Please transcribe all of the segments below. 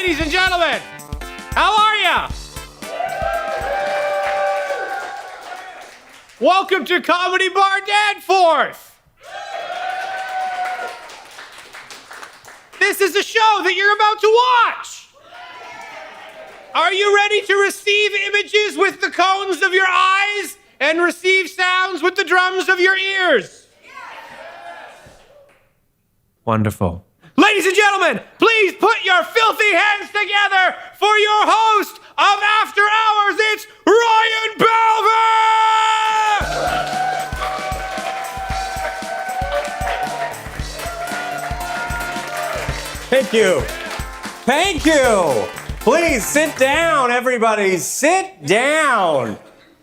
Ladies and gentlemen, how are ya? Welcome to Comedy Bar Danforth. This is a show that you're about to watch. Are you ready to receive images with the cones of your eyes and receive sounds with the drums of your ears? Wonderful. Ladies and gentlemen, please put your filthy hands together for your host of After Hours. It's Ryan Belleville! Thank you. Thank you. Please sit down, everybody. Sit down.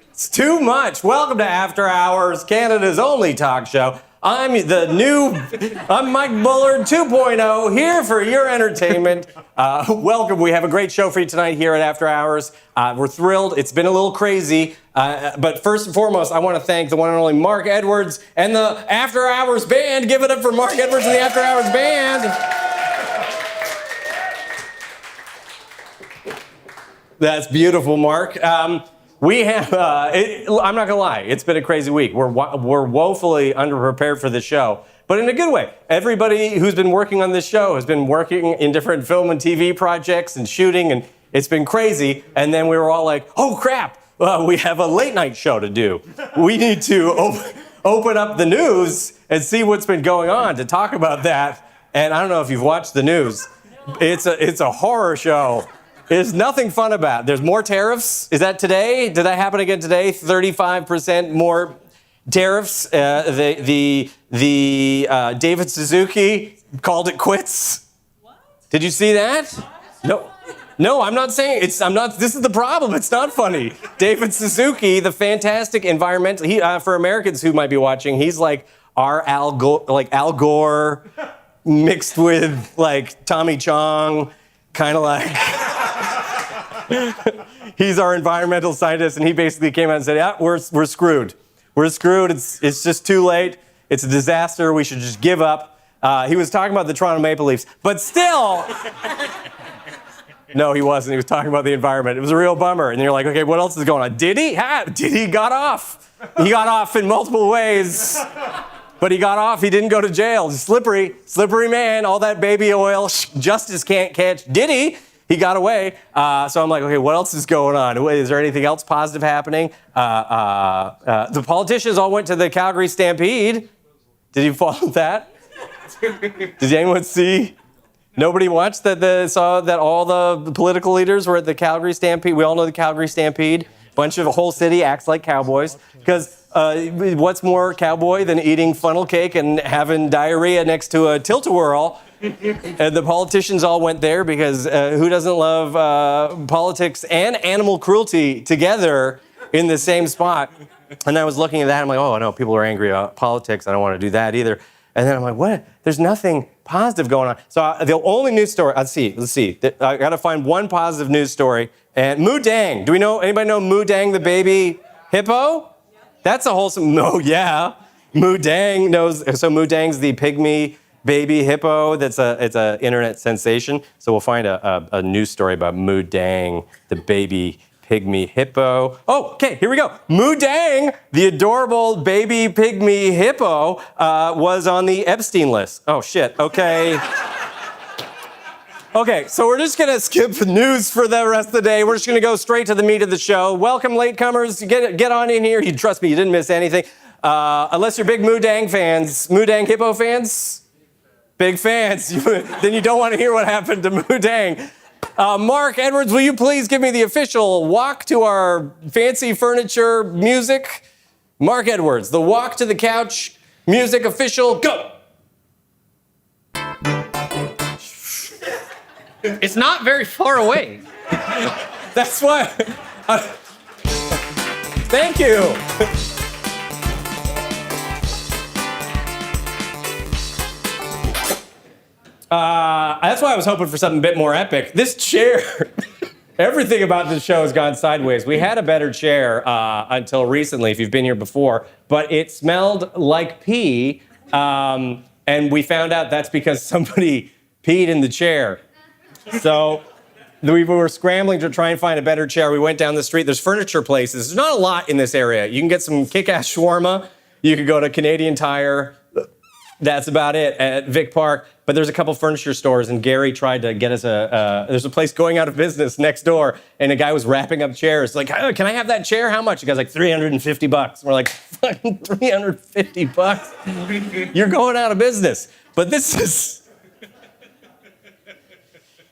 It's too much. Welcome to After Hours, Canada's only talk show. I'm Mike Bullard 2.0, here for your entertainment. Welcome. We have a great show for you tonight here at After Hours. We're thrilled. It's been a little crazy. But first and foremost, I want to thank the one and only Mark Edwards and the After Hours Band. Give it up for Mark Edwards and the After Hours Band. That's beautiful, Mark. We have, I'm not gonna lie, it's been a crazy week. We're woefully underprepared for this show, but in a good way. Everybody who's been working on this show has been working in different film and TV projects and shooting, and it's been crazy. And then we were all like, oh crap, we have a late night show to do. We need to open up the news and see what's been going on to talk about that. And I don't know if you've watched the news. It's a horror show. There's nothing fun about it. There's more tariffs. Is that today? Did that happen again today? 35% more tariffs. The David Suzuki called it quits. What? Did you see that? No, I'm not saying it's. I'm not. This is the problem. It's not funny. David Suzuki, the fantastic environmental. For Americans who might be watching, he's like our Al Gore mixed with like Tommy Chong, kind of like. He's our environmental scientist, and he basically came out and said, yeah, we're screwed. We're screwed. It's just too late. It's a disaster. We should just give up. He was talking about the Toronto Maple Leafs, but still. No, he wasn't. He was talking about the environment. It was a real bummer. And you're like, okay, what else is going on? Did he? He got off. He got off in multiple ways. But he got off. He didn't go to jail. Slippery man. All that baby oil. Justice can't catch. Did he? He got away. So I'm like, okay, what else is going on? Is there anything else positive happening? The politicians all went to the Calgary Stampede. Did you follow that? Did anyone see? Nobody watched that? Saw that all the political leaders were at the Calgary Stampede. We all know the Calgary Stampede. Bunch of the whole city acts like cowboys. Because what's more cowboy than eating funnel cake and having diarrhea next to a tilt-a-whirl? And the politicians all went there because who doesn't love politics and animal cruelty together in the same spot? And I was looking at that, I'm like, oh no, people are angry about politics. I don't want to do that either. And then I'm like, what? There's nothing positive going on. So the only news story, let's see. I got to find one positive news story. And Moo Dang, anybody know Moo Dang the baby hippo? That's a wholesome, no, yeah. Moo Dang knows, so Moo Dang's the pygmy baby hippo. It's a internet sensation. So we'll find a news story about Moo Dang, the baby pygmy hippo. Oh, okay, here we go. Moo Dang, the adorable baby pygmy hippo, was on the Epstein list. Oh shit. Okay. Okay, so we're just gonna skip news for the rest of the day. We're just gonna go straight to the meat of the show. Welcome, latecomers. Get on in here. You trust me, you didn't miss anything. Unless you're big Moo Dang fans. Moo Dang hippo fans? Big fans. Then you don't want to hear what happened to Moo Dang. Mark Edwards, will you please give me the official walk to our fancy furniture music? Mark Edwards, the walk to the couch music official, go! It's not very far away. That's why. Thank you. That's why I was hoping for something a bit more epic. This chair, everything about this show has gone sideways. We had a better chair until recently, if you've been here before, but it smelled like pee, and we found out that's because somebody peed in the chair. So we were scrambling to try and find a better chair. We went down the street. There's furniture places. There's not a lot in this area. You can get some kick-ass shawarma. You could go to Canadian Tire. That's about it at Vic Park. But there's a couple furniture stores, and Gary tried to get us there's a place going out of business next door, and a guy was wrapping up chairs. Like, oh, can I have that chair? How much? The guy's like, $350. We're like, fucking $350? You're going out of business. But this is...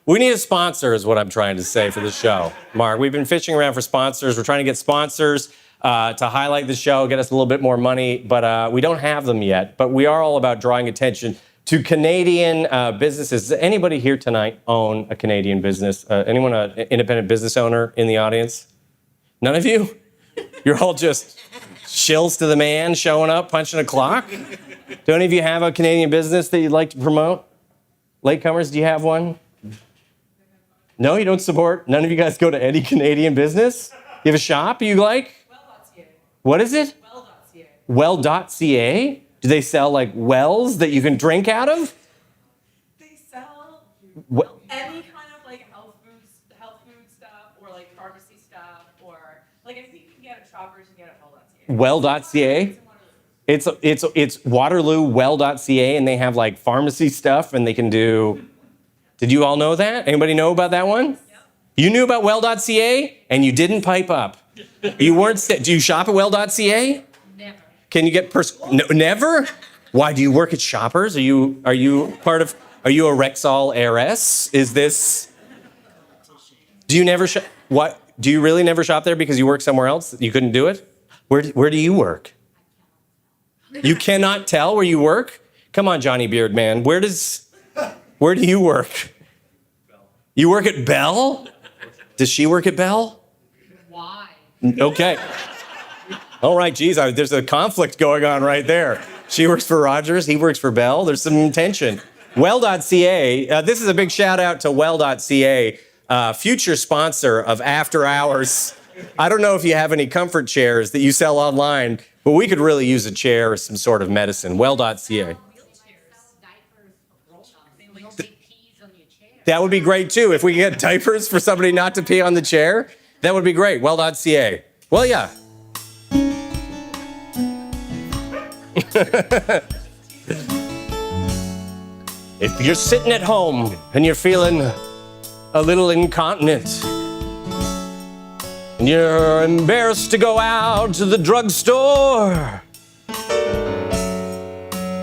We need a sponsor is what I'm trying to say for the show. Mark, we've been fishing around for sponsors. We're trying to get sponsors to highlight the show, get us a little bit more money, but we don't have them yet. But we are all about drawing attention to Canadian businesses. Does anybody here tonight own a Canadian business? Anyone an independent business owner in the audience? None of you? You're all just shills to the man, showing up, punching a clock? Do any of you have a Canadian business that you'd like to promote? Latecomers, do you have one? No, you don't support? None of you guys go to any Canadian business? You have a shop you like? Well.ca. What is it? Well.ca. Well.ca? Do they sell like wells that you can drink out of? They sell any kind of like health food stuff or like pharmacy stuff or like anything you can get at Shoppers, you can get at Well.ca. Well.ca? It's Waterloo Well.ca, and they have like pharmacy stuff, and they can do... Did you all know that? Anybody know about that one? Yep. You knew about Well.ca, and you didn't pipe up. You weren't... Do you shop at Well.ca? Never. Can you get... No, never? Why, do you work at Shoppers? Are you part of... Are you a Rexall heiress? Is this... Do you never shop... What? Do you really never shop there because you work somewhere else? You couldn't do it? Where do you work? You cannot tell where you work? Come on, Johnny Beard, man. Where do you work? You work at Bell? Does she work at Bell? Why? Okay. All right, geez, there's a conflict going on right there. She works for Rogers, he works for Bell. There's some tension. Well.ca, this is a big shout out to Well.ca, future sponsor of After Hours. I don't know if you have any comfort chairs that you sell online, but we could really use a chair or some sort of medicine. Well.ca. That would be great too. If we could get diapers for somebody not to pee on the chair, that would be great. Well.ca. Well, yeah. If you're sitting at home and you're feeling a little incontinent, and you're embarrassed to go out to the drugstore,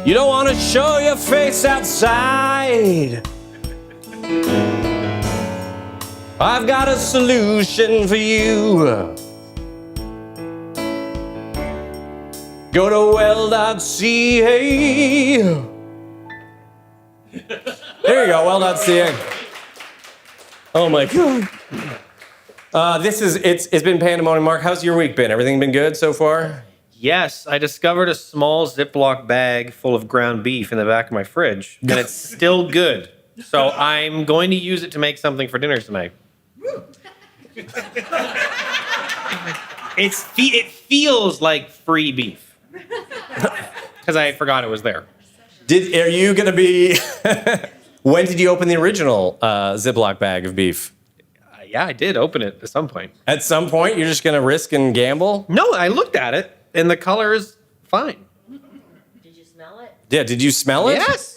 you don't want to show your face outside, I've got a solution for you. Go to well.ca. There you go, well.ca. Oh my God. It's been pandemonium. Mark, how's your week been? Everything been good so far? Yes, I discovered a small Ziploc bag full of ground beef in the back of my fridge, and it's still good. So I'm going to use it to make something for dinner tonight. It feels like free beef. Because I forgot it was there. Are you going to be... When did you open the original Ziploc bag of beef? Yeah, I did open it at some point. At some point, you're just going to risk and gamble? No, I looked at it, and the color is fine. Did you smell it? Yeah, did you smell it? Yes.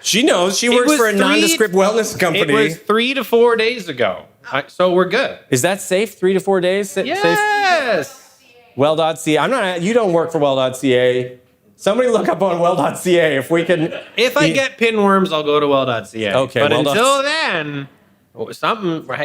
She knows. She works for a nondescript wellness company. It was 3 to 4 days ago. So we're good. Is that safe? 3 to 4 days? Yes. Safe? Well.ca. You don't work for Well.ca. Somebody look up on Well.ca if we can. If I get pinworms, I'll go to Well.ca. Okay. But until then, we're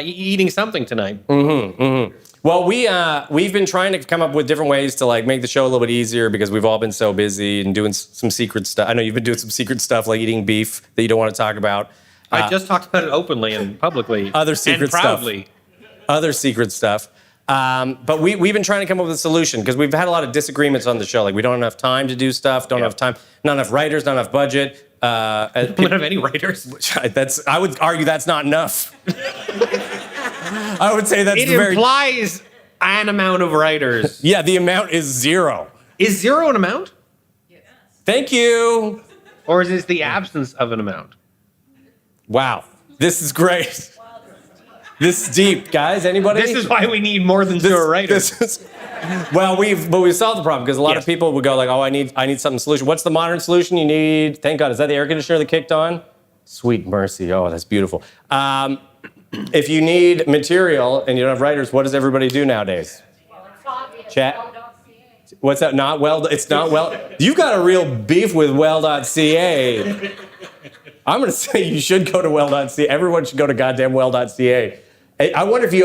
eating something tonight. Mm-hmm. Mm-hmm. Well, we've been trying to come up with different ways to like make the show a little bit easier because we've all been so busy and doing some secret stuff. I know you've been doing some secret stuff like eating beef that you don't want to talk about. I just talked about it openly and publicly. Other secret and proudly. stuff. Other secret stuff. But we've been trying to come up with a solution because we've had a lot of disagreements on the show. Like we don't have enough time to do stuff, don't have time, not enough writers, not enough budget. We don't have any writers. I would argue that's not enough. I would say that's It implies an amount of writers. Yeah, the amount is 0. Is 0 an amount? Yes. Thank you. Or is it the absence of an amount? Wow, this is great. This is deep, guys. Anybody? This is why we need more than zero writers. Well, we've solved the problem because a lot of people would go like, oh, I need something solution. What's the modern solution you need? Thank God. Is that the air conditioner that kicked on? Sweet mercy. Oh, that's beautiful. If you need material and you don't have writers, what does everybody do nowadays? Chat. What's that? Not well. It's not well. You've got a real beef with well.ca. I'm going to say you should go to well.ca. Everyone should go to goddamn well.ca. I wonder if do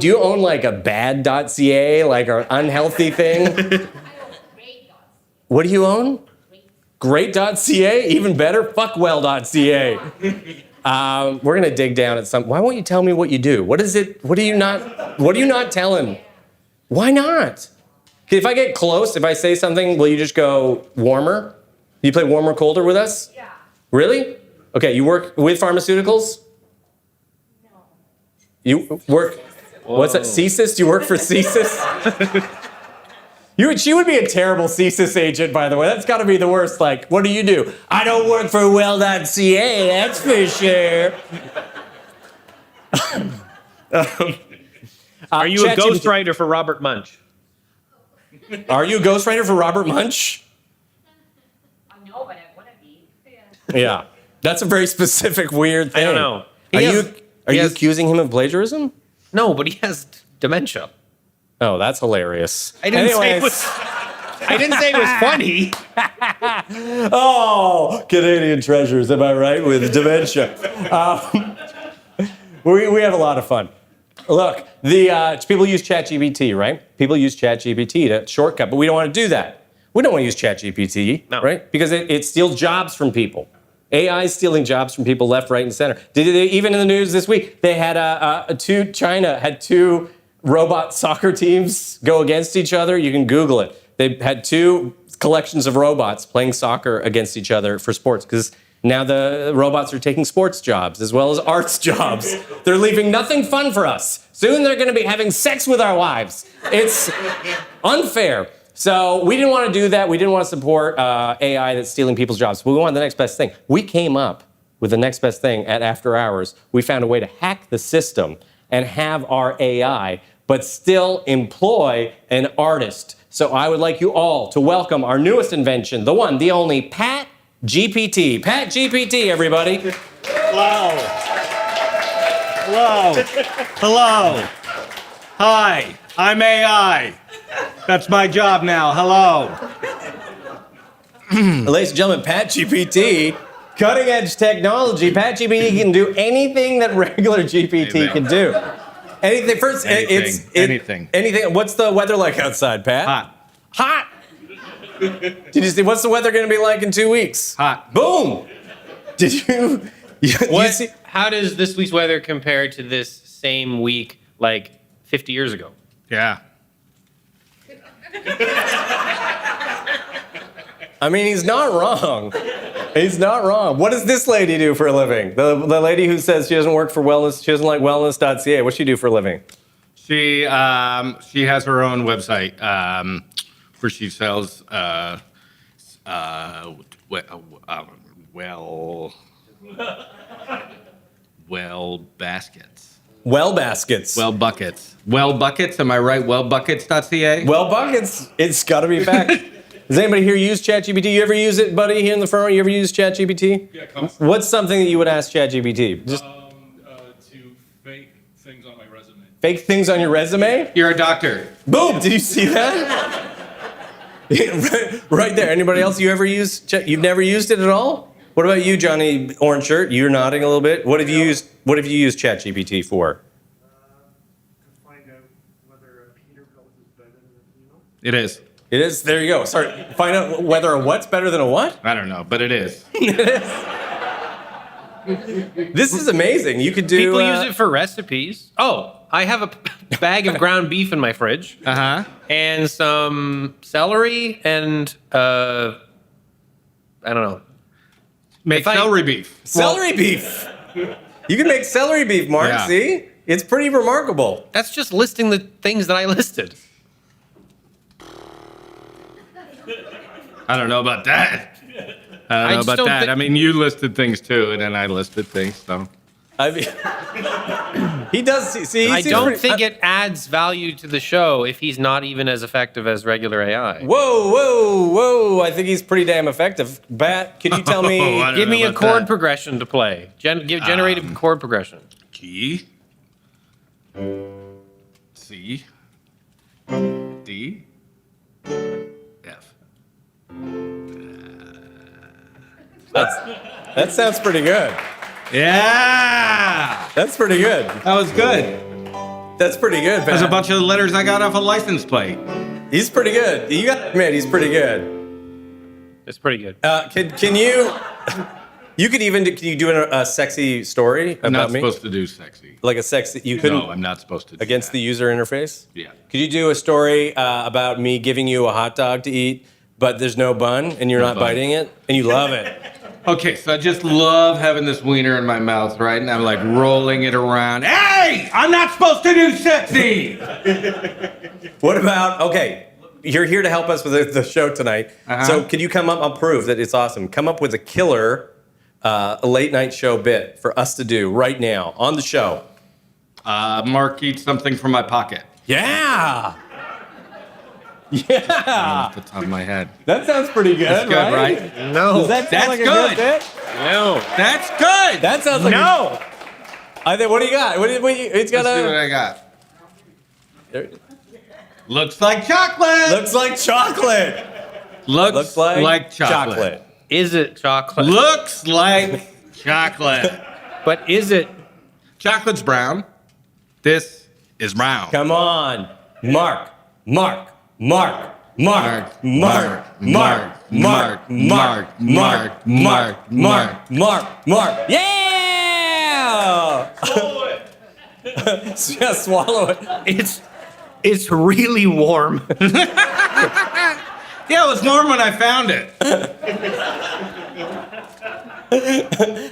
you own like a bad.ca, like an unhealthy thing? I own great.ca. What do you own? Great.ca? Even better? Fuck well.ca. We're going to dig down at some. Why won't you tell me what you do? What is it? What are you not telling? Why not? If I get close, if I say something, will you just go warmer? You play warmer, colder with us? Yeah. Really? Okay, you work with pharmaceuticals? No. You work, what's that, CSIS? Do you work for CSIS? She would be a terrible CSIS agent, by the way. That's got to be the worst. Like, what do? I don't work for well.ca, that's for sure. Are you a ghostwriter for Robert Munch? Are you a ghostwriter for Robert Munch? No, but I want to be. Yeah. That's a very specific, weird thing. I don't know. Are you accusing him of plagiarism? No, but he has dementia. Oh, that's hilarious. I didn't say it was funny. Oh, Canadian treasures, am I right, with dementia? We have a lot of fun. Look, people use ChatGPT, right? People use ChatGPT to shortcut, but we don't want to do that. We don't want to use ChatGPT, right? Because it steals jobs from people. AI is stealing jobs from people left, right, and center. Even in the news this week, they had China had two robot soccer teams go against each other. You can Google it. They had two collections of robots playing soccer against each other for sports because now the robots are taking sports jobs as well as arts jobs. They're leaving nothing fun for us. Soon they're going to be having sex with our wives. It's unfair. So we didn't want to do that. We didn't want to support AI that's stealing people's jobs. We wanted the next best thing. We came up with the next best thing at After Hours. We found a way to hack the system and have our AI, but still employ an artist. So I would like you all to welcome our newest invention, the one, the only, Pat GPT. Pat GPT, everybody. Hello. Hello. Hello. Hi, I'm AI. That's my job now. Hello. Ladies and gentlemen, Pat GPT, cutting edge technology. Pat GPT can do anything that regular GPT can do. Anything. First, Anything. Anything. What's the weather like outside, Pat? Hot. Hot. Did you see? What's the weather going to be like in 2 weeks? Hot. Boom. Did you? You see? How does this week's weather compare to this same week like 50 years ago? Yeah. I mean, he's not wrong. He's not wrong. What does this lady do for a living? The lady who says she doesn't work for wellness, she doesn't like wellness.ca. What's she do for a living? She has her own website where she sells baskets. Well baskets. Well buckets. Well buckets. Am I right? Wellbuckets.ca. Well buckets. It's got to be back. Does anybody here use ChatGPT? You ever use it, buddy, here in the front row? You ever use ChatGPT? Yeah, constantly. What's something that you would ask ChatGPT? Just To fake things on my resume. fake things on your resume? You're a doctor. Boom! Did you see that? right there. Anybody else you ever use? You've never used it at all? What about you, Johnny Orange Shirt? You're nodding a little bit. What have you used ChatGPT for? Find out whether Peter Bills is better than It is. It is. There you go. Sorry. Find out whether a what's better than a what? I don't know, but it is. This is amazing. You could do. People use it for recipes. Oh, I have a bag of ground beef in my fridge. Uh-huh. And some celery and I don't know. Make celery beef. Celery beef. You can make celery beef, Mark. Yeah. See? It's pretty remarkable. That's just listing the things that I listed. I don't know about that. I don't know just about don't that. thi- I mean, you listed things too, and then I listed things, so. I mean, he does. See, I don't think it adds value to the show if he's not even as effective as regular AI. Whoa! I think he's pretty damn effective. Bat, can you tell me? Give me a chord progression to play. Generate a chord progression. G, C, D, F. That sounds pretty good. Yeah! That's pretty good. That was good. That's pretty good, There's a Bat. bunch of letters I got off a license plate. He's pretty good. You got to admit, he's pretty good. It's pretty good. Can you? You could even can you do a sexy story I'm about not me? supposed to do sexy. Like a sexy? You couldn't No, I'm not supposed to do against that. the user interface. Yeah. Could you do a story about me giving you a hot dog to eat, but there's no bun and you're No not bun. biting it and you love it? Okay, so I just love having this wiener in my mouth, right? And I'm like rolling it around. Hey, I'm not supposed to do sexy. What about, okay, you're here to help us with the show tonight. Uh-huh. So can you come up, I'll prove that it's awesome. Come up with a killer a late night show bit for us to do right now on the show. Mark eats something from my pocket. Yeah. Yeah. Off the top of my head. That sounds pretty good, That's good, right? No. Does that sound That's like a good. good bit? No. That's good. That sounds like No. I think. What do you got? It's got Let's see what a. I got. Looks like chocolate. Looks like chocolate. Looks like chocolate. Is it chocolate? Looks like chocolate. But is it? Chocolate's brown. This is brown. Come on, Mark. Yeah! Yeah, swallow it. It's really warm. Yeah, it was warm when I found it.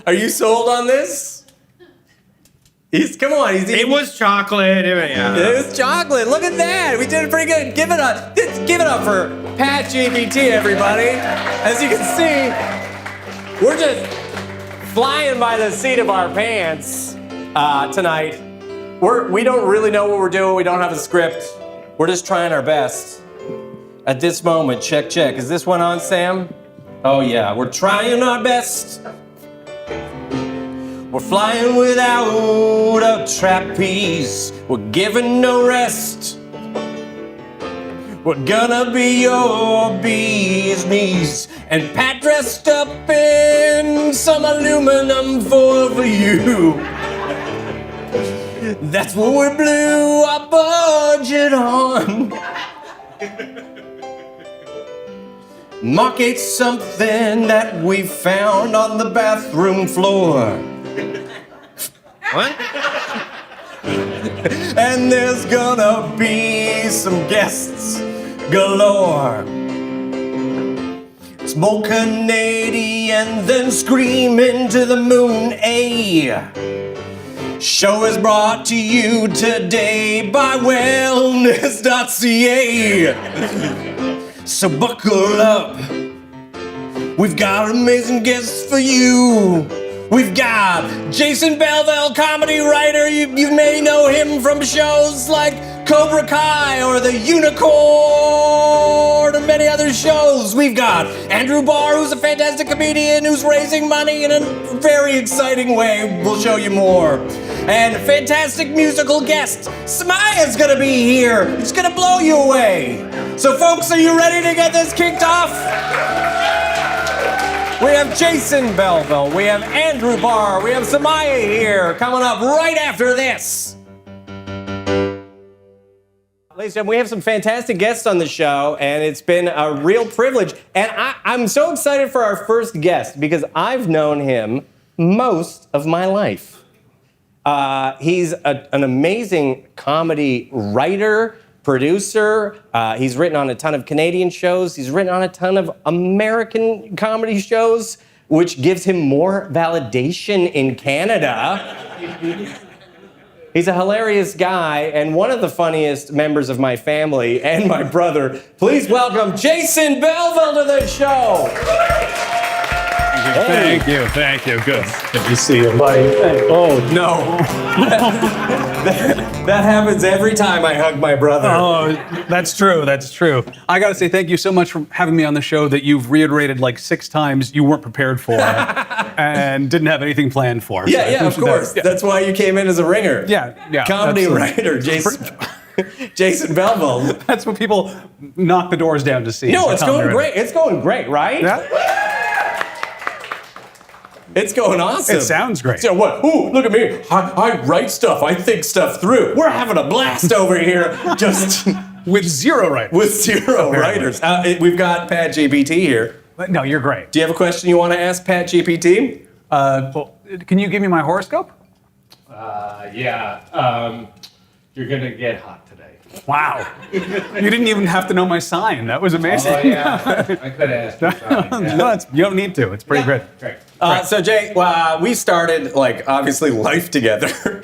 Are you sold on this? Come on. It was chocolate. Yeah. It was chocolate. Look at that. We did it pretty good. Give it up for Pat GPT, everybody. As you can see, we're just flying by the seat of our pants tonight. We don't really know what we're doing. We don't have a script. We're just trying our best. At this moment, check. Is this one on, Sam? Oh yeah, we're trying our best. We're flying without a trapeze. We're giving no rest. We're gonna be your bee's knees. And Pat dressed up in some aluminum foil for you. That's what we blew our budget on. Mark ate something that we found on the bathroom floor. What? And there's gonna be some guests galore. Smoke Canadian, then scream into the moon, Show is brought to you today by wellness.ca. So buckle up. We've got amazing guests for you. We've got Jason Belleville, comedy writer. You may know him from shows like Cobra Kai or The Unicorn and many other shows. We've got Andrew Barr, who's a fantastic comedian who's raising money in a very exciting way. We'll show you more. And a fantastic musical guest, Samaya's gonna be here. It's gonna blow you away. So folks, are you ready to get this kicked off? We have Jason Belleville, we have Andrew Barr, we have Samaya here, coming up right after this. Ladies and gentlemen, we have some fantastic guests on the show, and it's been a real privilege. And I'm so excited for our first guest because I've known him most of my life. He's an amazing comedy writer, producer. He's written on a ton of Canadian shows. He's written on a ton of American comedy shows, which gives him more validation in Canada. He's a hilarious guy and one of the funniest members of my family and my brother. Please welcome Jason Belleville to the show. Thank you. Good. Good to see you, buddy. Oh, no. that happens every time I hug my brother. Oh, that's true. I got to say thank you so much for having me on the show that you've reiterated like 6 times you weren't prepared for and didn't have anything planned for. So I Yeah, of appreciate course. that. That's why you came in as a ringer. Yeah. Comedy absolutely. writer, Jason Belleville. That's what people knock the doors down to see. No, So it's comedy going writer. great. It's going great, right? Yeah. It's going awesome. It sounds great. So what? Ooh, look at me. I write stuff. I think stuff through. We're having a blast over here. Just With 0 writers. with 0 writers. We've got Pat GPT here. No, you're great. Do you have a question you want to ask Pat GPT? Well, can you give me my horoscope? You're gonna get hot today. Wow. You didn't even have to know my sign. That was amazing. I could ask you something. No, you don't need to. It's pretty great. So Jay, we started obviously life together.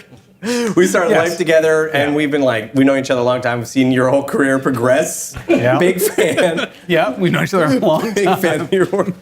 We started Yes. life together, and we've been we know each other a long time. We've seen your whole career progress. Yeah. Big fan. Yeah, we know each other a long Big time. fan of your work.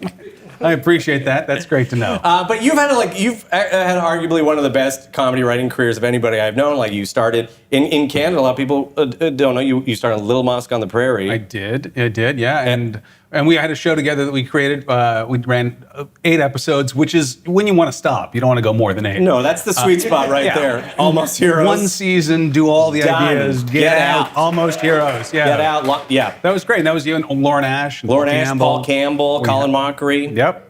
I appreciate that. That's great to know. But you've had had arguably one of the best comedy writing careers of anybody I've known. You started in Canada. A lot of people don't know you started Little Mosque on the Prairie. I did, yeah. And we had a show together that we created. We ran 8 episodes, which is when you want to stop. You don't want to go more than 8. No, that's the sweet spot right yeah. there. Almost Heroes. One season, do all the Done. ideas, get out. Almost Heroes, yeah. Get out. Yeah. That was great. And that was you and Lauren Ash. And Lauren Paul Ash, Campbell. Paul Campbell, Colin Mockery. Yep.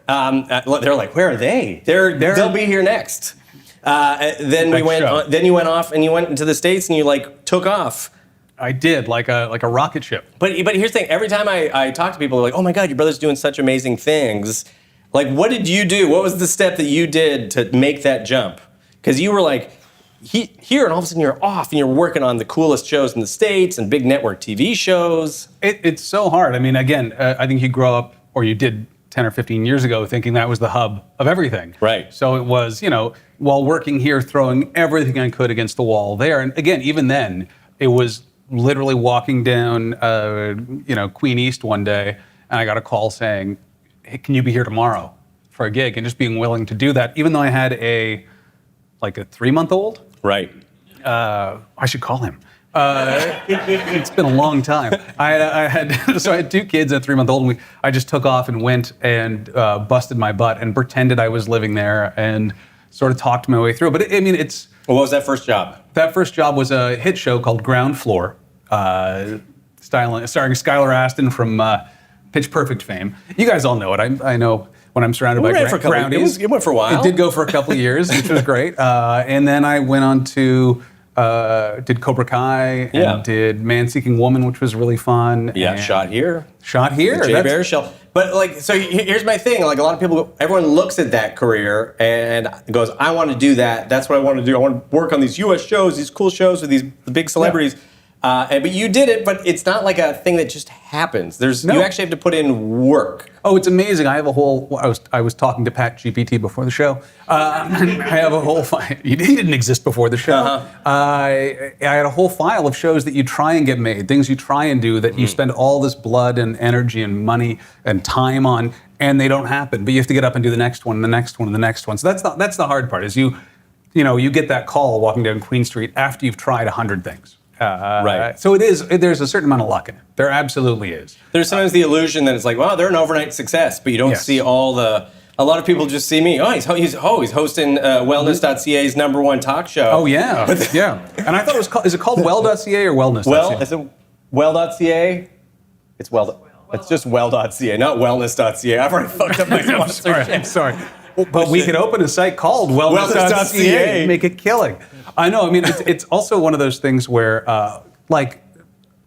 They're like, where are they? They'll be here next. Then we Next went. show. Then you went off and you went into the States and you took off. I did, like a rocket ship. But here's the thing. Every time I talk to people, they're like, oh my God, your brother's doing such amazing things. What did you do? What was the step that you did to make that jump? Because you were here, and all of a sudden you're off, and you're working on the coolest shows in the States and big network TV shows. It's so hard. I mean, again, I think you grow up, or you did 10 or 15 years ago, thinking that was the hub of everything. Right. So it was, while working here, throwing everything I could against the wall there. And again, even then, it was literally walking down, Queen East one day, and I got a call saying, hey, can you be here tomorrow for a gig? And just being willing to do that, even though I had a 3-month-old. Right. I should call him. It's been a long time. I had 2 kids and a 3-month-old, and I just took off and went and busted my butt and pretended I was living there and sort of talked my way through. But it's. What was that first job? That first job was a hit show called Ground Floor, starring Skylar Astin from Pitch Perfect fame. You guys all know it. I know when I'm surrounded by groundies. It went for a while. It did go for a couple of years, which was great. And then I went on to did Cobra Kai and did Man Seeking Woman, which was really fun. Yeah, and Shot Here. Jay Bear Show. But so here's my thing. A lot of people, everyone looks at that career and goes, I want to do that. That's what I want to do. I want to work on these U.S. shows, these cool shows with the big celebrities. Yeah. But you did it, but it's not like a thing that just happens. You actually have to put in work. Oh, it's amazing. I have a whole. I was talking to Pat GPT before the show. I have a whole file. He didn't exist before the show. I had a whole file of shows that you try and get made, things you try and do that you spend all this blood and energy and money and time on, and they don't happen. But you have to get up and do the next one, and the next one, and the next one. So that's the hard part. Is you get that call walking down Queen Street after you've tried 100 things. Right. So there's a certain amount of luck in it. There absolutely is. There's sometimes the illusion that it's wow, they're an overnight success, but you don't see all the. A lot of people just see me. Oh, he's hosting Wellness.ca's #1 talk show. Oh yeah, yeah. And I thought it was called. Is it called Well.ca or Wellness.ca? Is it Well.ca? It's Well. It's just Well.ca, not Wellness.ca. I've already fucked up my sponsorship. I'm sorry. But we could open a site called Wellness.ca and make a killing. I know. I mean, it's also one of those things where,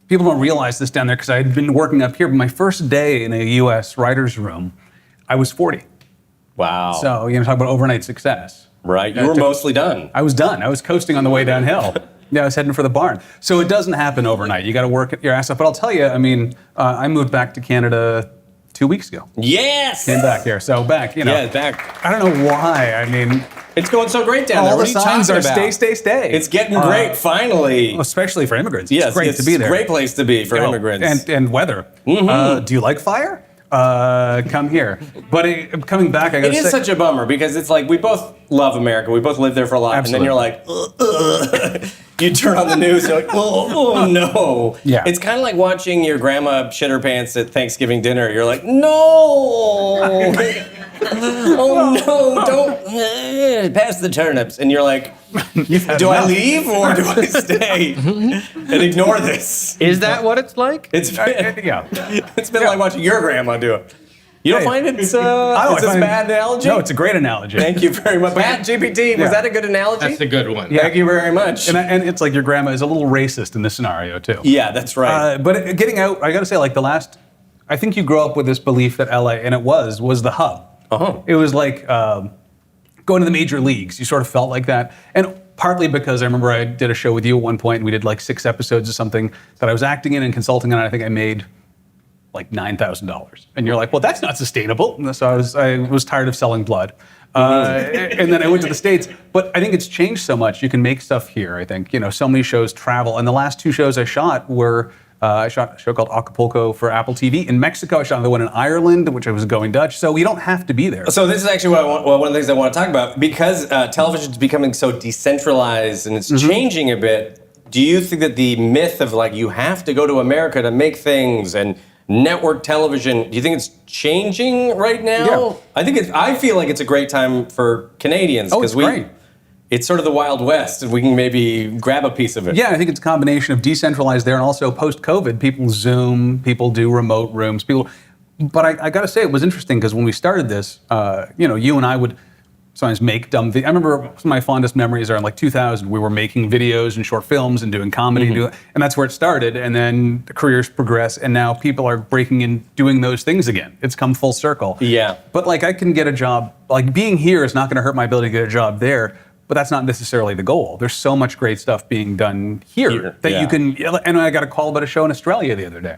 people don't realize this down there because I had been working up here. But my first day in a U.S. writer's room, I was 40. Wow. So, talk about overnight success. Right. You were mostly done. I was done. I was coasting on the way downhill. Yeah, I was heading for the barn. So it doesn't happen overnight. You got to work your ass off. But I'll tell you, I moved back to Canada 2 weeks ago. Yes! Came back here. So back, Yeah, back. I don't know why. It's going so great down there. All What the are you signs talking are about? stay. It's getting great, finally. Especially for immigrants. Yes, it's great to be there. It's a great place to be for immigrants. And weather. Mm-hmm. Do you like fire? come here. But coming back, I gotta It say, is such a bummer because it's like we both love America. We both lived there for a lot. Absolutely. And then you're like, you turn on the news, you're like, oh no. Yeah. It's kind of like watching your grandma shit her pants at Thanksgiving dinner. You're like, no. Oh no, don't pass the turnips. And you're like, do I leave or do I stay and ignore this? Is that what it's like? It's been, yeah. it's been like watching your grandma do it. You don't Hey. find it's I is this a find- bad analogy? No, it's a great analogy. Thank you very much. Pat GPT, was Yeah. that a good analogy? That's a good one. Yeah. Thank you very much. And it's like your grandma is a little racist in this scenario too. Yeah, that's right. But getting out, I got to say, like I think you grew up with this belief that LA, and it was the hub. Uh-huh. It was like going to the major leagues. You sort of felt like that. And partly because I remember I did a show with you at one point, and we did like 6 episodes of something that I was acting in and consulting on. And I think I made like $9,000. And you're like, well, that's not sustainable. And so I was tired of selling blood. And then I went to the States. But I think it's changed so much. You can make stuff here, I think. So many shows travel. And the last 2 shows I shot were, I shot a show called Acapulco for Apple TV. In Mexico, I shot another one in Ireland, which I was going Dutch. So you don't have to be there. So this is actually one of the things I want to talk about. Because television is becoming so decentralized and it's changing a bit, do you think that the myth of like you have to go to America to make things and network television, do you think it's changing right now? Yeah. I feel like it's a great time for Canadians Oh, it's great. it's sort of the Wild West and we can maybe grab a piece of it. Yeah, I think it's a combination of decentralized there and also post-COVID, people Zoom, people do remote rooms, But I got to say, it was interesting because when we started this, you and I would sometimes make dumb videos. I remember some of my fondest memories are in like 2000. We were making videos and short films and doing comedy, and that's where it started. And then the careers progress, and now people are breaking in doing those things again. It's come full circle. Yeah. But like I can get a job, like being here is not going to hurt my ability to get a job there. But that's not necessarily the goal. There's so much great stuff being done here that you can. And I got a call about a show in Australia the other day.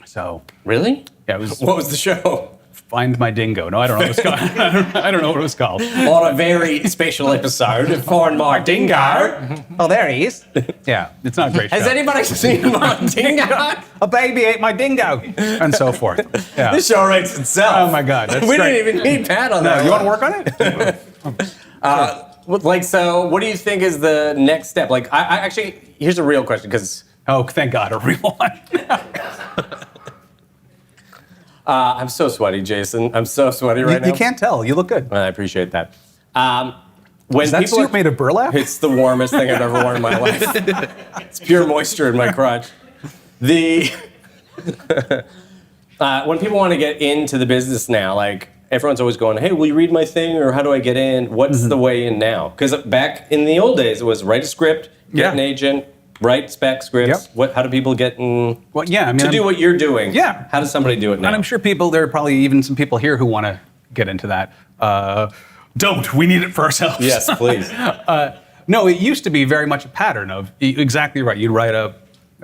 So Really? yeah, it was What was the show? Find My Dingo. No, I don't know what it was called. I don't know what it was called. On a very special episode of Foreign Martingo. Oh, there he is. Yeah, it's not a great. Has show. anybody seen Martingo? A baby ate my dingo, and so forth. Yeah. This show writes itself. Oh my God, that's we great. didn't even need Pat on No, that. you want to work on it? So what do you think is the next step? Like, I actually, here's a real question because Oh, thank God, a real one. I'm so sweaty, Jason. I'm so sweaty right now. You can't tell. You look good. I appreciate that. When Is that people suit made of burlap? It's the warmest thing I've ever worn in my life. It's pure moisture in my crotch. When people want to get into the business now, like everyone's always going, "Hey, will you read my thing?" or "How do I get in?" What's the way in now? Because back in the old days, it was write a script, get an agent, write spec scripts. Yep. How do people get in? Well, yeah, I mean, to do what you're doing. Yeah. How does somebody do it now? And I'm sure there are probably even some people here who want to get into that. Don't. We need it for ourselves. Yes, please. No, it used to be very much a pattern of exactly right. You'd write a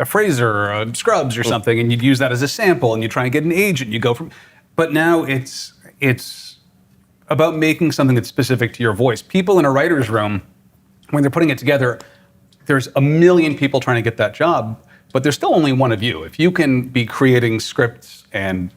Fraser or a Scrubs or something, and you'd use that as a sample, and you try and get an agent. You go from, but now it's about making something that's specific to your voice. People in a writer's room, when they're putting it together, there's a million people trying to get that job, but there's still only one of you. If you can be creating scripts and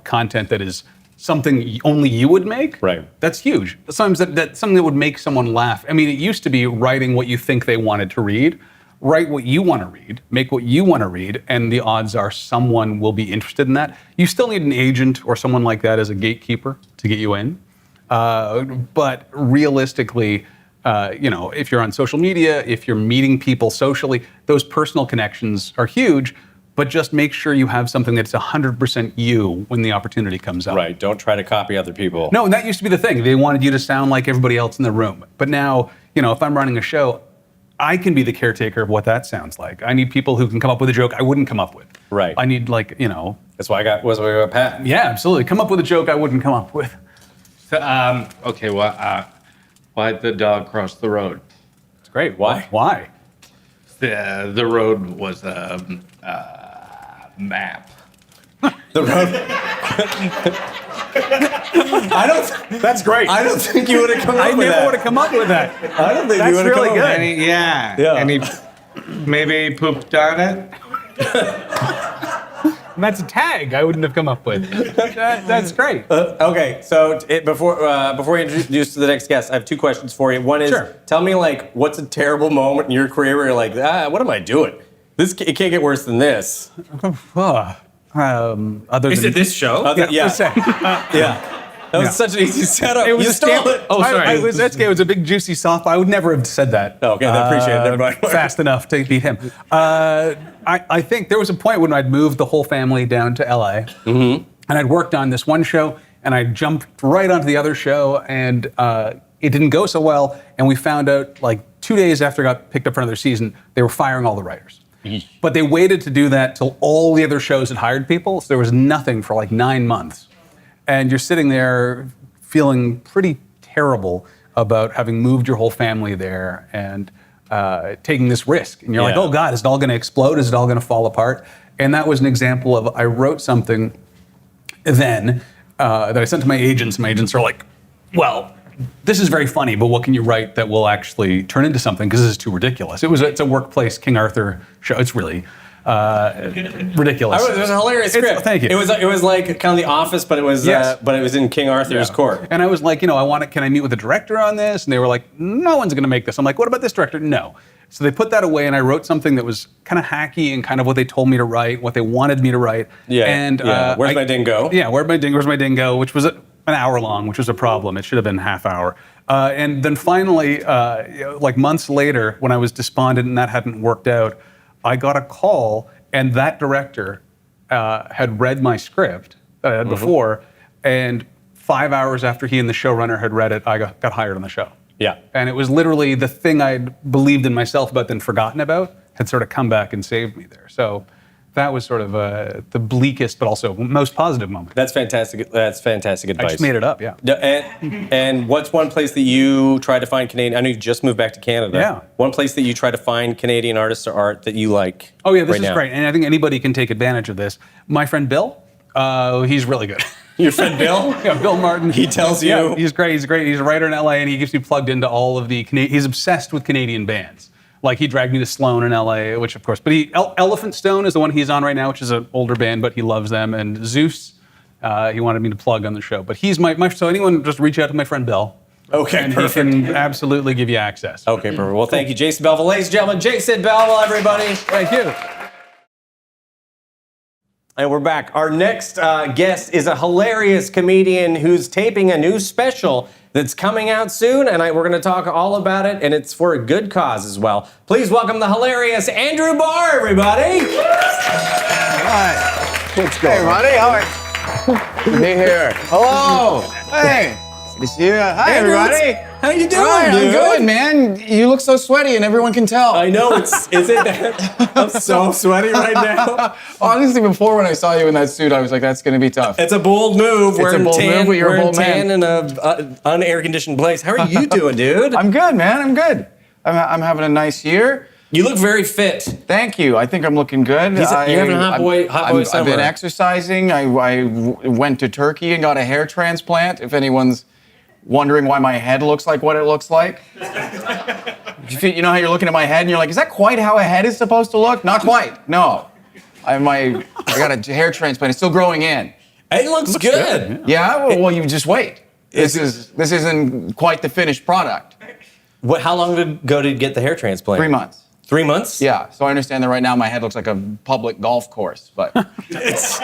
content that is something only you would make, Right. That's huge. Sometimes that's something that would make someone laugh. I mean, it used to be writing what you think they wanted to read. Write what you want to read, make what you want to read, and the odds are someone will be interested in that. You still need an agent or someone like that as a gatekeeper to get you in. But realistically, if you're on social media, if you're meeting people socially, those personal connections are huge. But just make sure you have something that's 100% you when the opportunity comes up. Right. Don't try to copy other people. No, and that used to be the thing. They wanted you to sound like everybody else in the room. But now, if I'm running a show, I can be the caretaker of what that sounds like. I need people who can come up with a joke I wouldn't come up with. Right. I need That's why I got Pat. Yeah, absolutely. Come up with a joke I wouldn't come up with. Okay, well, why'd the dog cross the road? It's great. Why? Why? The road was a map. The road. That's great. I don't think you would have come up I with never that. would have come up with that. I don't think That's you would have really come up with good. And he maybe pooped on it. That's a tag I wouldn't have come up with. That's great. Okay, so before we introduce to the next guest, I have two questions for you. One is, Sure. tell me like, what's a terrible moment in your career where you're like, what am I doing? It can't get worse than this. Other Is than it this show? Yeah. Yeah. That was Yeah. such an easy setup. It was You a stole stamp. it. Oh, sorry. It was a big juicy softball. I would never have said that. Oh, okay, I appreciate it. Never mind. Fast enough to beat him. I think there was a point when I'd moved the whole family down to LA, and I'd worked on this one show, and I jumped right onto the other show, and it didn't go so well. And we found out like 2 days after I got picked up for another season, they were firing all the writers. But they waited to do that till all the other shows had hired people, so there was nothing for like 9 months. And you're sitting there feeling pretty terrible about having moved your whole family there and taking this risk. And you're like, Yeah. oh God, is it all going to explode? Is it all going to fall apart? And that was an example of, I wrote something then that I sent to my agents. My agents are like, well, this is very funny, but what can you write that will actually turn into something? Because this is too ridiculous. It's a workplace King Arthur show. It's really ridiculous. It was a hilarious script. Thank you. It was like kind of The Office, but it was Yes. but it was in King Arthur's court. And I was like, can I meet with the director on this? And they were like, no one's going to make this. I'm like, what about this director? No. So they put that away, and I wrote something that was kind of hacky and kind of what they told me to write, what they wanted me to write. Yeah. And yeah. Where's my dingo? Yeah, Where's my dingo? Which was an hour long, which was a problem. It should have been half hour. And then finally, like months later, when I was despondent and that hadn't worked out, I got a call, and that director had read my script that I had before, and 5 hours after he and the showrunner had read it, I got hired on the show. Yeah. And it was literally the thing I'd believed in myself but then forgotten about had sort of come back and saved me there. So that was sort of the bleakest but also most positive moment. That's fantastic. That's fantastic advice. I just made it up, yeah. And what's one place that you try to find Canadian? I know you just moved back to Canada. Yeah. One place that you try to find Canadian artists or art that you like. Oh yeah, this right is now. great, and I think anybody can take advantage of this. My friend Bill, he's really good. Your friend Bill? Yeah, Bill Martin. He tells you. Yeah, he's great. He's great. He's a writer in LA, and he gets me plugged into all of the. He's obsessed with Canadian bands. Like he dragged me to Sloan in LA, which of course. But Elephant Stone is the one he's on right now, which is an older band, but he loves them. And Zeus, he wanted me to plug on the show. But he's my so anyone just reach out to my friend Bill. Okay, and perfect. he can absolutely give you access. Okay, perfect. Well, thank you, Jason Belleville. Ladies and gentlemen, Jason Belleville, everybody. Thank you. And we're back. Our next guest is a hilarious comedian who's taping a new special that's coming out soon, and we're going to talk all about it, and it's for a good cause as well. Please welcome the hilarious Andrew Barr, everybody. Hi. What's going on? Hey, Ronnie. How are you? Good to be here. Hello. Hey. Good to see you. Hi, Andrew, everybody. How you doing, Hi, dude? I'm good, man. You look so sweaty, and everyone can tell. I know, is it that? I'm so sweaty right now. Honestly, before when I saw you in that suit, I was like, that's going to be tough. It's a bold move. It's a bold move, but you're a wearing bold tan man. in an unair-conditioned place. How are you doing, dude? I'm good, man. I'm good. I'm having a nice year. You look very fit. Thank you. I think I'm looking good. You're having a hot boy I've summer. been exercising. I went to Turkey and got a hair transplant. If anyone's wondering why my head looks like what it looks like. You know how you're looking at my head and you're like, is that quite how a head is supposed to look? Not quite. No. I got a hair transplant. It's still growing in. It looks good. Yeah? Well, you just wait. This isn't quite the finished product. How long ago did you get the hair transplant? 3 months. 3 months? Yeah. So I understand that right now my head looks like a public golf course, but Does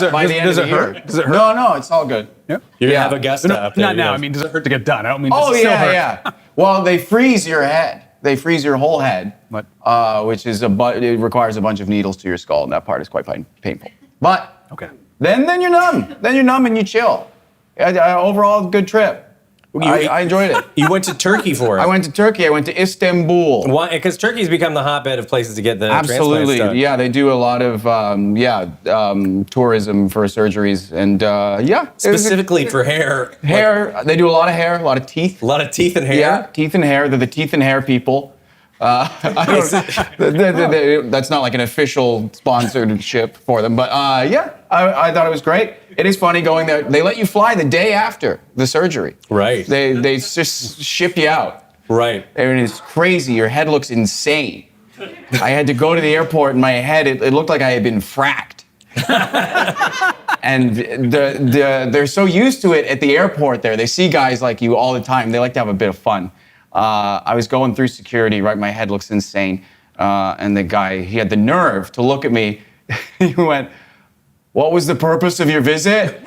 it year, hurt? Does it hurt? No, it's all good. Yeah. You're gonna have Augusta up there. Not now. yes. I mean, does it hurt to get done? I don't mean. Oh does it still hurt? yeah. Well, they freeze your head. They freeze your whole head, What? which is it requires a bunch of needles to your skull, and that part is quite painful. But Okay. then you're numb. Then you're numb and you chill. Overall, good trip. I enjoyed it. You went to Turkey for it. I went to Turkey. I went to Istanbul. Why? Because Turkey's become the hotbed of places to get the transplants Absolutely. done. Yeah, they do a lot of tourism for surgeries, and Specifically for hair. hair. They do a lot of hair, a lot of teeth. A lot of teeth and hair. Yeah, teeth and hair. They're the teeth and hair people. That's not like an official sponsorship for them, but I thought it was great. It is funny going there. They let you fly the day after the surgery. Right. They just ship you out. Right. I mean, it's crazy. Your head looks insane. I had to go to the airport, and my head, it looked like I had been fracked. And they're so used to it at the airport there. They see guys like you all the time. They like to have a bit of fun. I was going through security, right? My head looks insane. And the guy, he had the nerve to look at me. He went, "What was the purpose of your visit?"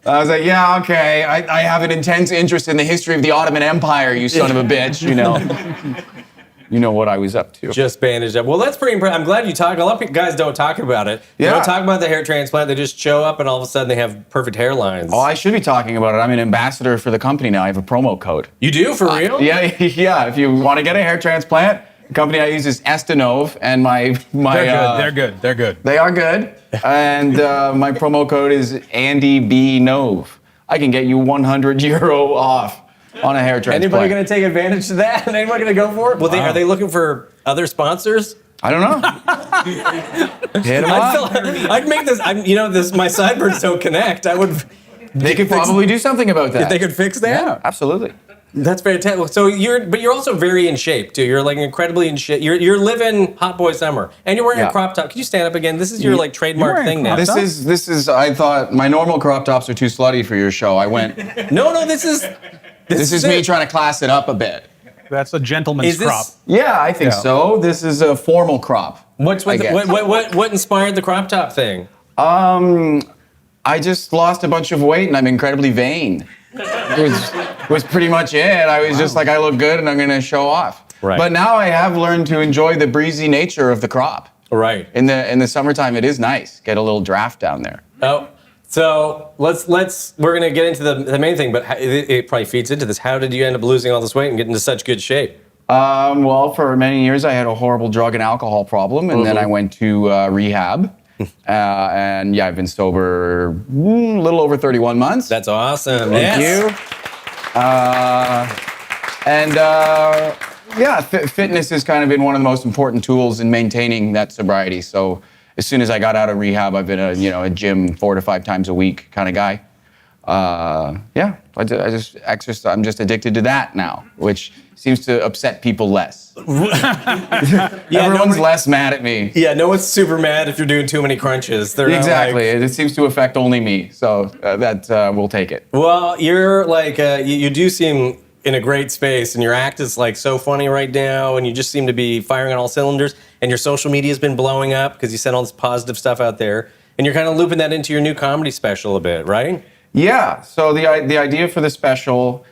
I was like, "Yeah, okay. I have an intense interest in the history of the Ottoman Empire, you son of a bitch, you know." You know what I was up to. Just bandaged up. Well, that's pretty impressive. I'm glad you talk. A lot of guys don't talk about it. They Yeah. don't talk about the hair transplant. They just show up and all of a sudden they have perfect hairlines. Oh, I should be talking about it. I'm an ambassador for the company now. I have a promo code. You do? For real? Yeah, yeah. If you want to get a hair transplant, the company I use is Estanove, and my They're good. They're good. they are good. And my promo code is Andy B Nove. I can get you €100 off on a hair transplant. Anybody going to take advantage of that? Anybody going to go for it? Well, are they looking for other sponsors? I don't know. Hit 'em up. I'd make this. My sideburns don't connect. I would. They could probably do something about that. If they could fix that. Yeah, absolutely. That's fantastic. So you're also very in shape too. You're like incredibly in shape. You're living hot boy summer, and you're wearing a crop top. Can you stand up again? This is your like trademark thing now. This is. I thought my normal crop tops are too slutty for your show. I went. No. This is me it. trying to class it up a bit. That's a gentleman's crop. Yeah, I think so. This is a formal crop. What's with what inspired the crop top thing? I just lost a bunch of weight and I'm incredibly vain. It was pretty much it. I was just like, I look good and I'm gonna show off. Right. But now I have learned to enjoy the breezy nature of the crop. Right. In the summertime, it is nice. Get a little draft down there. Oh, so we're gonna get into the main thing, but it probably feeds into this. How did you end up losing all this weight and get into such good shape? Well, for many years, I had a horrible drug and alcohol problem, and then I went to rehab. And yeah, I've been sober a little over 31 months. That's awesome. Thank you. Fitness has kind of been one of the most important tools in maintaining that sobriety. So as soon as I got out of rehab, I've been a gym 4 to 5 times a week kind of guy. I just exercise. I'm just addicted to that now, which seems to upset people less. Everyone's less mad at me. Yeah, no one's super mad if you're doing too many crunches. They're Exactly. It seems to affect only me, so we'll take it. Well, you're like you do seem in a great space, and your act is like so funny right now, and you just seem to be firing on all cylinders. And your social media has been blowing up because you sent all this positive stuff out there, and you're kind of looping that into your new comedy special a bit, right? Yeah. So the idea for the special.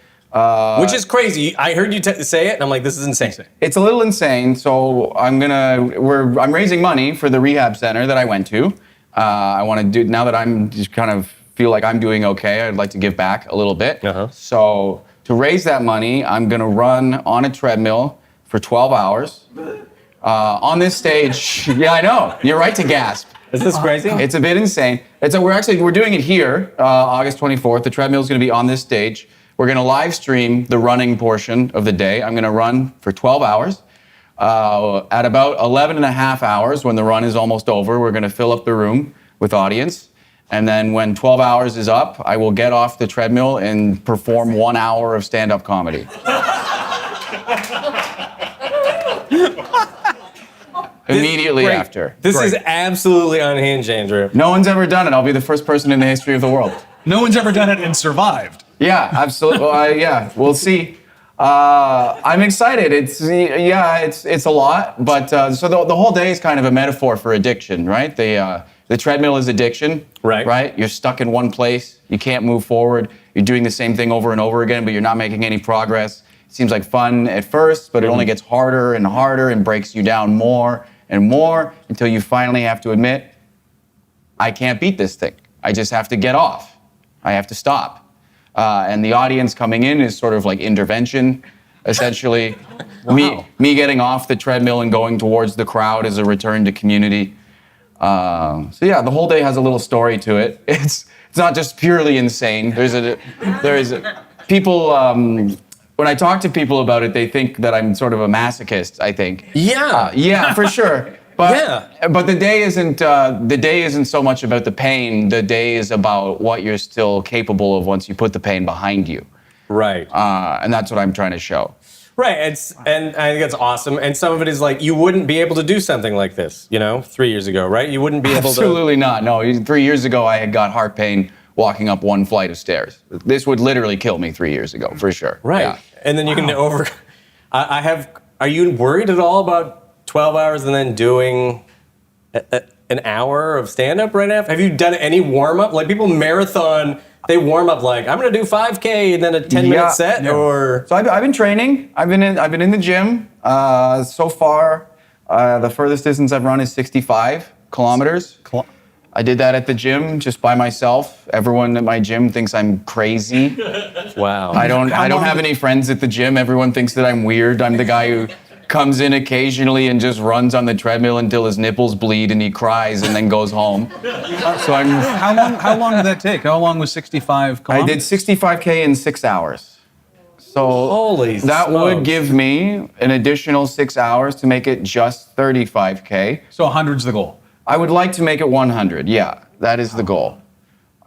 Which is crazy. I heard you say it, and I'm like, this is insane. It's a little insane. So I'm raising money for the rehab center that I went to. I want to do, now that I'm just kind of feel like I'm doing okay, I'd like to give back a little bit. So to raise that money, I'm gonna run on a treadmill for 12 hours on this stage. Yeah, I know. You're right to gasp. Is this crazy? It's a bit insane. We're doing it here, August 24th. The treadmill is gonna be on this stage. We're going to live stream the running portion of the day. I'm going to run for 12 hours. At about 11 and a half hours, when the run is almost over, we're going to fill up the room with audience. And then when 12 hours is up, I will get off the treadmill and perform 1 hour of stand-up comedy. Immediately after. This is absolutely unhinged, Andrew. No one's ever done it. I'll be the first person in the history of the world. No one's ever done it and survived. Yeah, absolutely. Well, we'll see. I'm excited. It's a lot, but so the whole day is kind of a metaphor for addiction, right? The treadmill is addiction, right? You're stuck in one place. You can't move forward. You're doing the same thing over and over again, but you're not making any progress. It seems like fun at first, but it only gets harder and harder and breaks you down more and more until you finally have to admit, I can't beat this thing. I just have to get off. I have to stop. And the audience coming in is sort of like intervention, essentially. Wow. Me getting off the treadmill and going towards the crowd is a return to community. So yeah, the whole day has a little story to it. It's not just purely insane. People. When I talk to people about it, they think that I'm sort of a masochist. I think. Yeah. Yeah, for sure. But the day isn't so much about the pain. The day is about what you're still capable of once you put the pain behind you. Right. And that's what I'm trying to show. Right, and I think that's awesome. And some of it is like you wouldn't be able to do something like this, 3 years ago, right? You wouldn't be able to. Absolutely not. No, 3 years ago I had got heart pain walking up one flight of stairs. This would literally kill me 3 years ago, for sure. Right, Yeah. and then you can Are you worried at all about 12 hours and then doing an hour of stand-up right after? Have you done any warm-up? Like people marathon, they warm up like, I'm gonna do 5K and then a 10-minute set, or? So I've been training. I've been in the gym. So far, the furthest distance I've run is 65 kilometers. I did that at the gym just by myself. Everyone at my gym thinks I'm crazy. Wow. I don't have any friends at the gym. Everyone thinks that I'm weird. I'm the guy who comes in occasionally and just runs on the treadmill until his nipples bleed and he cries and then goes home. So I'm. How long did that take? How long was 65 I kilometers? did 65K in 6 hours. So Holy that smokes. would give me an additional 6 hours to make it just 35K. So 100's the goal. I would like to make it 100. Yeah, that is the goal.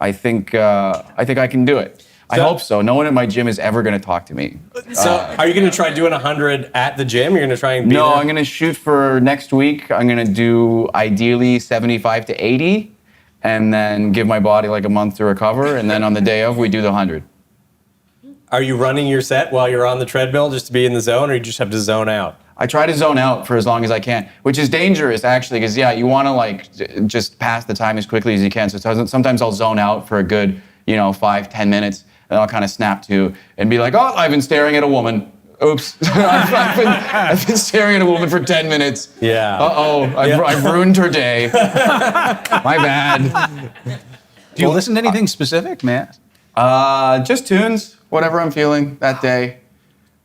I think I can do it. I hope so. No one at my gym is ever going to talk to me. So are you going to try doing 100 at the gym? You're going to try and be No, there? I'm going to shoot for next week. I'm going to do ideally 75 to 80 and then give my body like a month to recover. And then on the day of, we do the 100. Are you running your set while you're on the treadmill just to be in the zone, or you just have to zone out? I try to zone out for as long as I can, which is dangerous actually, because you want to just pass the time as quickly as you can. So sometimes I'll zone out for a good, 5-10 minutes, and I'll kind of snap to and be like, oh, I've been staring at a woman. Oops, I've been staring at a woman for 10 minutes. Yeah. I've ruined her day. My bad. Do you listen to anything specific, man? Just tunes, whatever I'm feeling that day.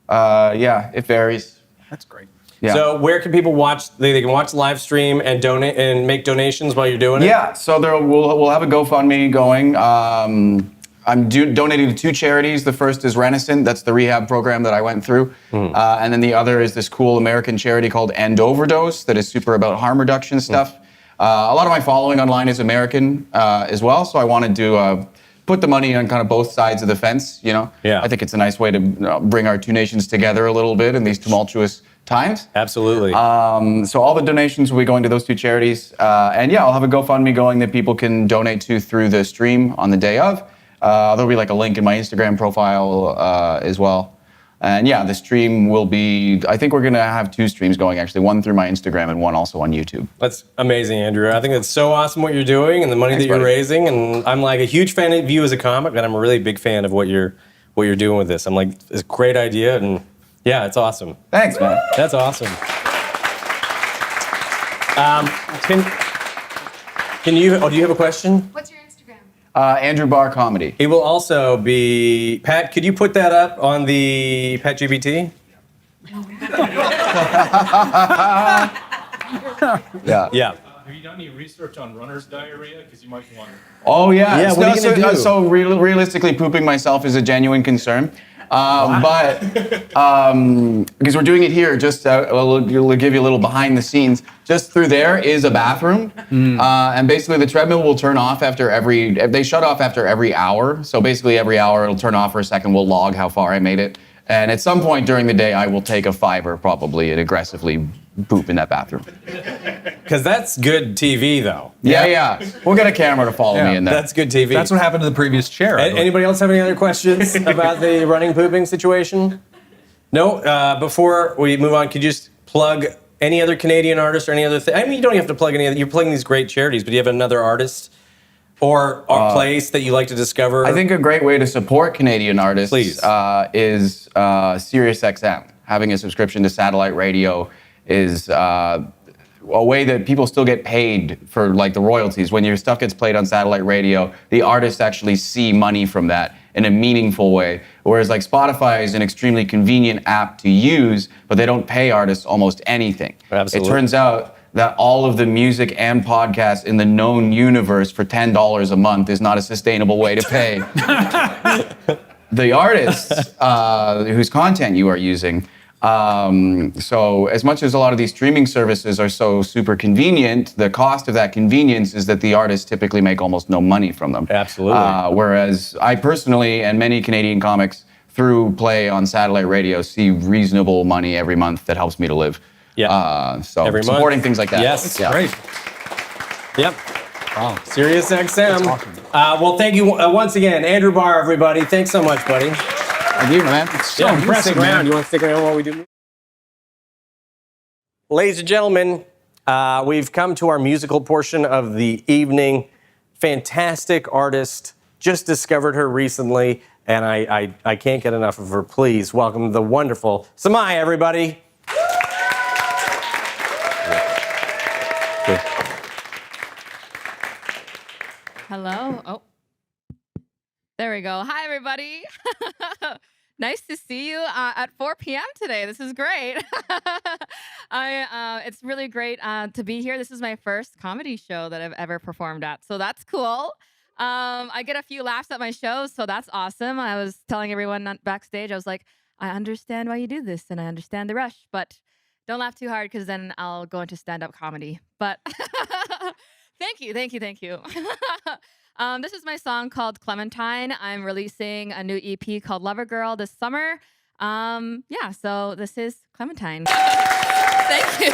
It varies. That's great. Yeah. So where can people watch? They can watch the live stream and donate and make donations while you're doing it? Yeah, so we'll have a GoFundMe going. I'm donating to 2 charities. The first is Renaissance. That's the rehab program that I went through. And then the other is this cool American charity called End Overdose that is super about harm reduction stuff. A lot of my following online is American as well, so I wanted to put the money on kind of both sides of the fence, Yeah. I think it's a nice way to bring our 2 nations together a little bit in these tumultuous times. Absolutely. So all the donations will be going to those 2 charities. I'll have a GoFundMe going that people can donate to through the stream on the day of. There'll be like a link in my Instagram profile as well. And the stream will be, I think we're going to have 2 streams going actually, one through my Instagram and one also on YouTube. That's amazing, Andrew. I think that's so awesome what you're doing and the money Thanks, that you're buddy. raising. And I'm like a huge fan of you as a comic, and I'm a really big fan of what you're doing with this. I'm like, it's a great idea, and yeah, it's awesome. Thanks, man. That's awesome. Do you have a question? What's your Instagram? Andrew Barr Comedy. It will also be, Pat, could you put that up on the Pat GPT? Yeah. Yeah. Have you done any research on runner's diarrhea? Because you might want to. Oh yeah. Yeah, what are you gonna do? So realistically, pooping myself is a genuine concern. But because we're doing it here, just we'll give you a little behind the scenes. Just through there is a bathroom, and basically the treadmill will turn off they shut off after every hour. So basically every hour it'll turn off for a second. We'll log how far I made it, and at some point during the day I will take a fiver probably and aggressively poop in that bathroom. Because that's good TV, though. Yeah. We'll get a camera to follow me in there. That's good TV. That's what happened to the previous chair. I believe. Anybody else have any other questions about the running pooping situation? No? Before we move on, could you just plug any other Canadian artist or any other thing? I mean, you don't have to plug any other. You're plugging these great charities, but do you have another artist or a place that you like to discover? I think a great way to support Canadian artists Please. Is SiriusXM. Having a subscription to satellite radio is a way that people still get paid for like the royalties. When your stuff gets played on satellite radio, the artists actually see money from that in a meaningful way. Whereas like Spotify is an extremely convenient app to use, but they don't pay artists almost anything. Absolutely. It turns out that all of the music and podcasts in the known universe for $10 a month is not a sustainable way to pay the artists whose content you are using. So as much as a lot of these streaming services are so super convenient, the cost of that convenience is that the artists typically make almost no money from them. Absolutely. Whereas I personally and many Canadian comics through play on satellite radio, see reasonable money every month that helps me to live. Yeah. So Every month. supporting things like that. Yes. Yeah. Great. Yep. Wow. Sirius XM. Well, thank you once again, Andrew Barr, everybody. Thanks so much, buddy. Thank you, man. It's so impressive, Stick around. man. You want to stick around while we do? Ladies and gentlemen, we've come to our musical portion of the evening. Fantastic artist. Just discovered her recently, and I can't get enough of her. Please welcome the wonderful Samai, everybody. Hello. Oh, there we go. Hi, everybody. Nice to see you at 4 p.m. today. This is great. It's really great to be here. This is my first comedy show that I've ever performed at, so that's cool. I get a few laughs at my shows, so that's awesome. I was telling everyone backstage, I was like, I understand why you do this, and I understand the rush, but don't laugh too hard because then I'll go into stand-up comedy. But thank you. This is my song called Clementine. I'm releasing a new EP called Lover Girl this summer. Yeah, so this is Clementine. Thank you.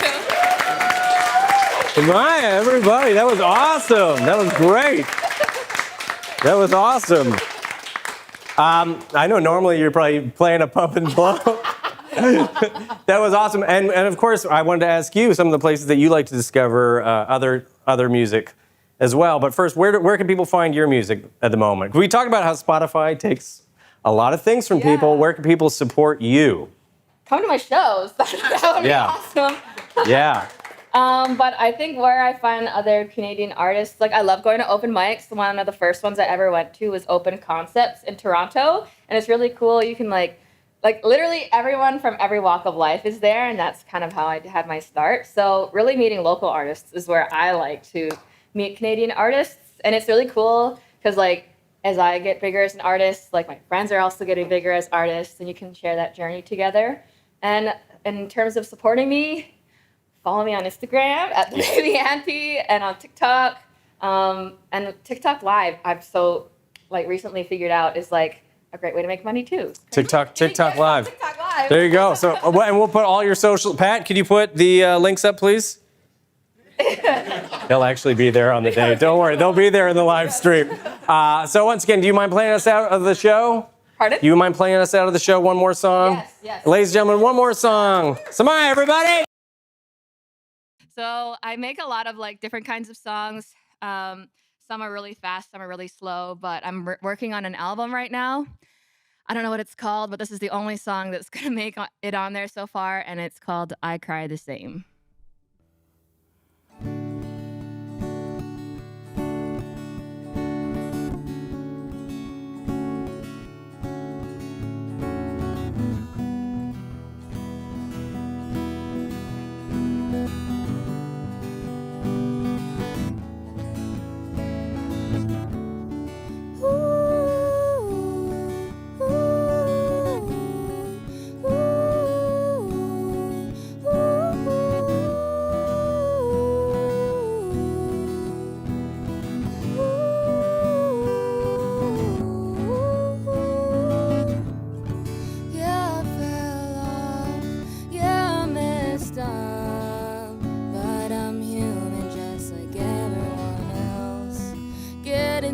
Hi, everybody. That was awesome. That was great. That was awesome. I know normally you're probably playing a pump and blow. That was awesome. And of course, I wanted to ask you some of the places that you like to discover other music as well. But first, where can people find your music at the moment? We talked about how Spotify takes a lot of things from people. Where can people support you? Come to my shows. That would be awesome. Yeah. But I think where I find other Canadian artists, like I love going to open mics. One of the first ones I ever went to was Open Concepts in Toronto. And it's really cool. You can like literally everyone from every walk of life is there. And that's kind of how I had my start. So really meeting local artists is where I like to meet Canadian artists. And it's really cool because like as I get bigger as an artist, like my friends are also getting bigger as artists and you can share that journey together. And in terms of supporting me, follow me on Instagram at the Baby Auntie and on TikTok. And TikTok Live, I've recently figured out is like a great way to make money too. TikTok Live. TikTok Live. There you go. So, and we'll put all your social. Pat, can you put the links up, please? They'll actually be there on the day. Don't worry, they'll be there in the live stream. So once again, do you mind playing us out of the show? Pardon? Do you mind playing us out of the show one more song? Yes. Ladies and gentlemen, one more song. Samai, everybody. So I make a lot of like different kinds of songs. Some are really fast, some are really slow, but I'm working on an album right now. I don't know what it's called, but this is the only song that's going to make it on there so far, and it's called I Cry the Same.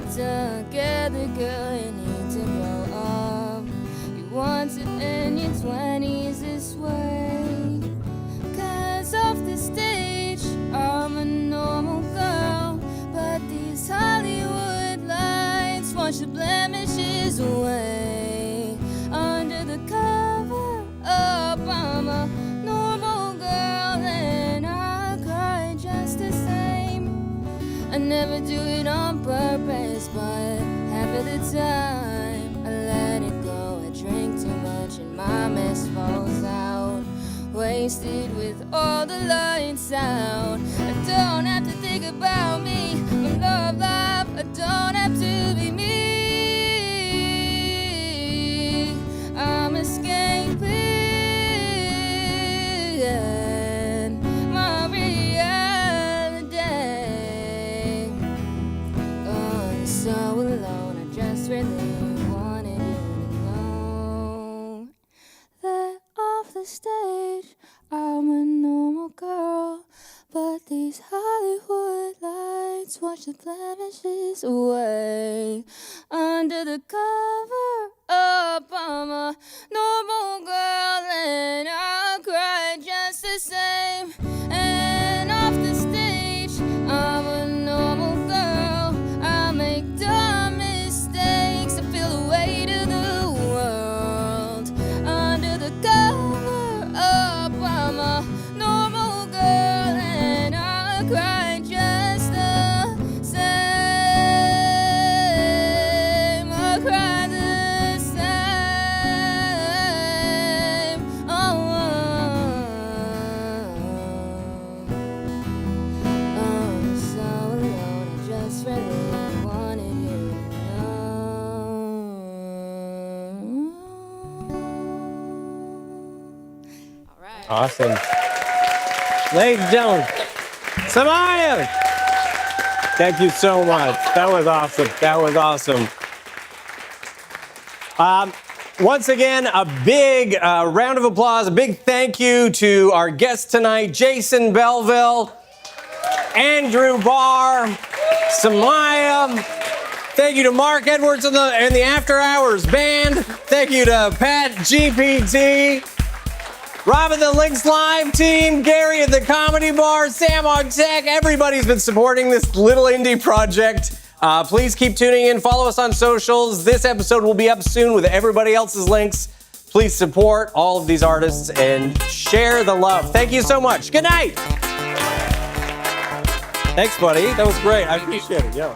Together, girl, you need to grow up. You want it in your 20s this way. 'Cause off the stage, I'm a normal girl, but these Hollywood lights wash the blemishes away. Under the cover up, I'm a normal girl, and I cry just the same. I never do it on purpose, but half of the time I let it go. I drink too much and my mess falls out, wasted with all the lights out. I don't have to think about me, my love life, I don't have to be me. I'm escaping my reality. Oh, I'm so alone, I just really wanted you to know. stage, I'm a normal girl. But these Hollywood lights wash the blemishes away. Under the cover up, I'm a normal girl, and I'll cry just the same. And off the stage, I'm a normal girl. I make dumb mistakes, I feel the weight of the world. Under the cover up, I'm a normal girl, and I cry just the same. I cry the same. Oh, I'm so alone. I just really wanted you to know. All right. Awesome. Ladies and gentlemen, Samaya! Thank you so much. That was awesome. That was awesome. Once again, a big round of applause, a big thank you to our guests tonight, Jason Belleville, Andrew Barr, Samaya. Thank you to Mark Edwards and the After Hours Band. Thank you to Pat GPT. Rob at the Links Live team, Gary at the Comedy Bar, Sam on Tech. Everybody's been supporting this little indie project. Please keep tuning in. Follow us on socials. This episode will be up soon with everybody else's links. Please support all of these artists and share the love. Thank you so much. Good night. Thanks, buddy. That was great. I appreciate it. Yeah.